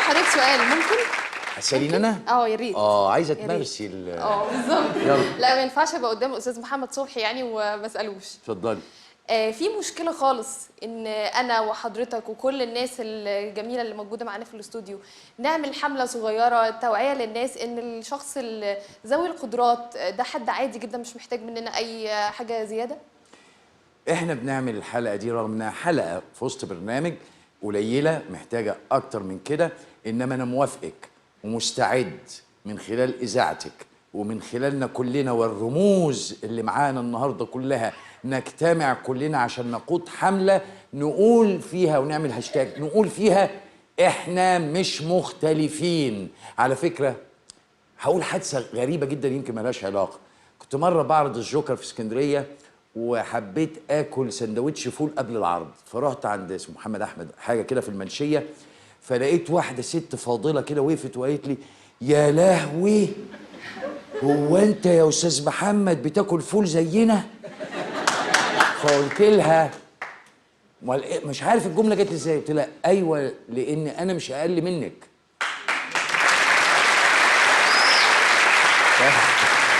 لحضرتك سؤال ممكن؟ هتساليني انا؟ يا ريت. عايزه تمارسي بالظبط. يلا. لا ما ينفعش ابقى قدام الاستاذ محمد صبحي يعني وما اسالوش. اتفضلي. في مشكله خالص ان انا وحضرتك وكل الناس الجميله اللي موجوده معانا في الاستوديو نعمل حمله صغيره توعيه للناس ان الشخص ذوي القدرات ده حد عادي جدا مش محتاج مننا اي حاجه زياده؟ احنا بنعمل الحلقه دي رغم انها حلقه في وسط برنامج قليله محتاجه اكتر من كده، انما انا موافقك ومستعد من خلال اذاعتك ومن خلالنا كلنا والرموز اللي معانا النهارده كلها نجتمع كلنا عشان نقود حمله نقول فيها ونعمل هاشتاج نقول فيها احنا مش مختلفين. على فكره هقول حادثه غريبه جدا يمكن ملهاش علاقه. كنت مره بعرض الجوكر في اسكندريه وحبيت اكل سندوتش فول قبل العرض، فرحت عند اسمه محمد احمد حاجه كده في المنشيه، فلقيت واحده ست فاضله كده وقفت وقالت لي يا لهوي هو انت يا استاذ محمد بتاكل فول زينا؟ فقلت لها مش عارف الجمله جت ازاي، قلت لها ايوه لان انا مش اقل منك.